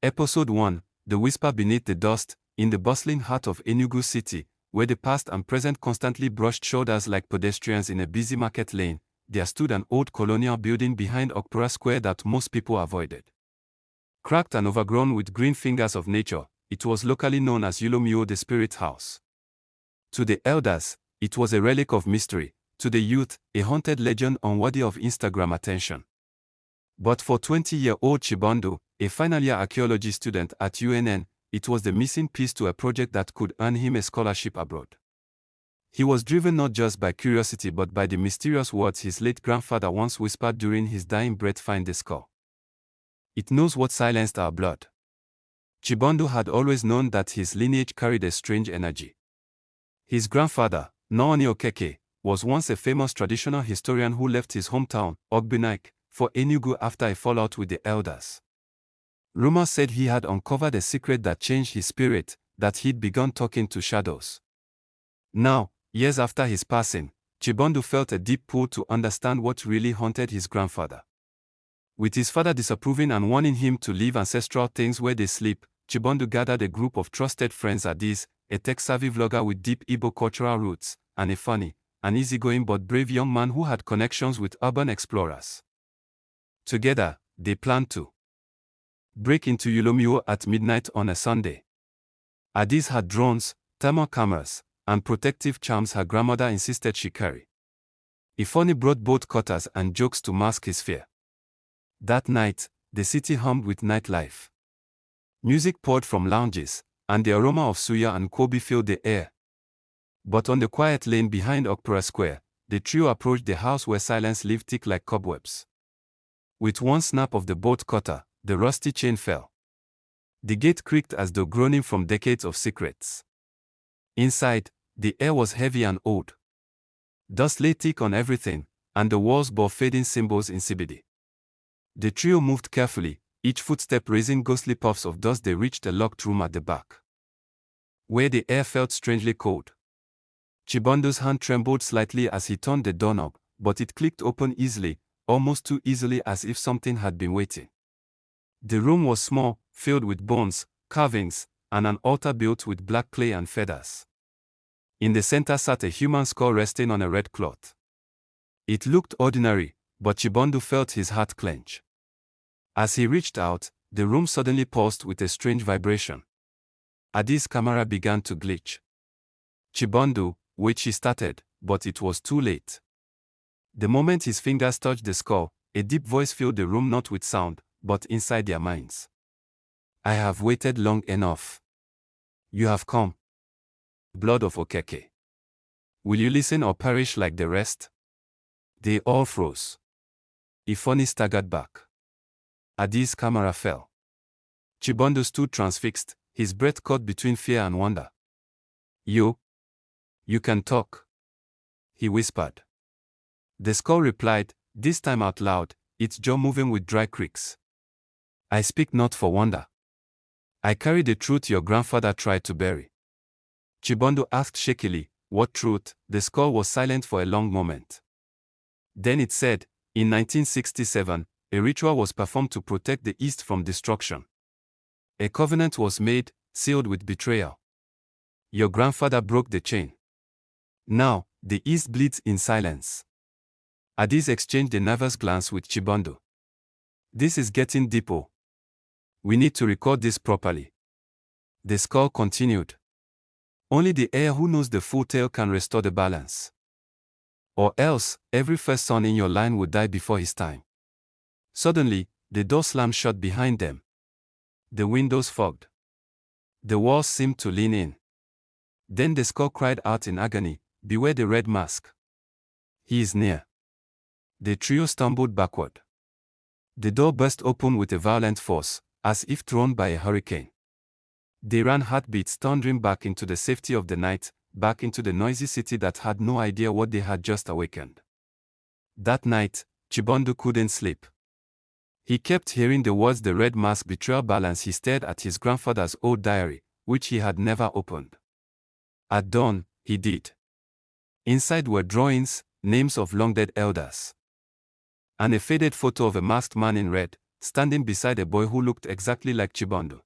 Episode 1, The Whisper Beneath the Dust. In the bustling heart of Enugu city, where the past and present constantly brushed shoulders like pedestrians in a busy market lane, there stood an old colonial building behind Okpara Square that most people avoided. Cracked and overgrown with green fingers of nature, it was locally known as Yulomio the Spirit House. To the elders, it was a relic of mystery; to the youth, a haunted legend unworthy of Instagram attention. But for 20-year-old Chibundu, a final-year archaeology student at UNN, it was the missing piece to a project that could earn him a scholarship abroad. He was driven not just by curiosity but by the mysterious words his late grandfather once whispered during his dying breath: "Find the skull. It knows what silenced our blood." Chibundu had always known that his lineage carried a strange energy. His grandfather, Nooni Okeke, was once a famous traditional historian who left his hometown, Ogbinaik, for Enugu after a fallout with the elders. Rumors said he had uncovered a secret that changed his spirit, that he'd begun talking to shadows. Now, years after his passing, Chibundu felt a deep pull to understand what really haunted his grandfather. With his father disapproving and warning him to leave ancestral things where they sleep, Chibundu gathered a group of trusted friends: Adaeze, a tech-savvy vlogger with deep Igbo cultural roots, and Ifeanyi, an easygoing but brave young man who had connections with urban explorers. Together, they planned to break into Yulomio at midnight on a Sunday. Adaeze had drones, thermal cameras, and protective charms her grandmother insisted she carry. Ifeanyi brought both cutters and jokes to mask his fear. That night, the city hummed with nightlife. Music poured from lounges, and the aroma of suya and kobe filled the air. But on the quiet lane behind Okpara Square, the trio approached the house where silence lived thick like cobwebs. With one snap of the bolt cutter, the rusty chain fell. The gate creaked as though groaning from decades of secrets. Inside, the air was heavy and old. Dust lay thick on everything, and the walls bore fading symbols in CBD. The trio moved carefully, each footstep raising ghostly puffs of dust. They reached a locked room at the back, where the air felt strangely cold. Chibundu's hand trembled slightly as he turned the doorknob, but it clicked open easily, almost too easily, as if something had been waiting. The room was small, filled with bones, carvings, and an altar built with black clay and feathers. In the center sat a human skull resting on a red cloth. It looked ordinary, but Chibundu felt his heart clench. As he reached out, the room suddenly pulsed with a strange vibration. Adaeze's camera began to glitch. "Chibundu, wait," she started, but it was too late. The moment his fingers touched the skull, a deep voice filled the room, not with sound, but inside their minds. "I have waited long enough. You have come. Blood of Okeke. Will you listen or perish like the rest?" They all froze. Ifeanyi staggered back. Adaeze's camera fell. Chibundu stood transfixed, his breath caught between fear and wonder. You can talk," he whispered. The skull replied, this time out loud, its jaw moving with dry creaks. "I speak not for wonder. I carry the truth your grandfather tried to bury." Chibundu asked shakily, "What truth?" The skull was silent for a long moment. Then it said, "In 1967, a ritual was performed to protect the East from destruction. A covenant was made, sealed with betrayal. Your grandfather broke the chain. Now, the East bleeds in silence." Adaeze exchanged a nervous glance with Chibundu. "This is getting deeper. We need to record this properly." The skull continued. "Only the heir who knows the full tale can restore the balance. Or else, every first son in your line would die before his time." Suddenly, the door slammed shut behind them. The windows fogged. The walls seemed to lean in. Then the skull cried out in agony, "Beware the red mask. He is near." The trio stumbled backward. The door burst open with a violent force, as if thrown by a hurricane. They ran, heartbeats thundering, back into the safety of the night, back into the noisy city that had no idea what they had just awakened. That night, Chibundu couldn't sleep. He kept hearing the words "the red mask, betrayal, balance." He stared at his grandfather's old diary, which he had never opened. At dawn, he did. Inside were drawings, names of long-dead elders, and a faded photo of a masked man in red, standing beside a boy who looked exactly like Chibundu.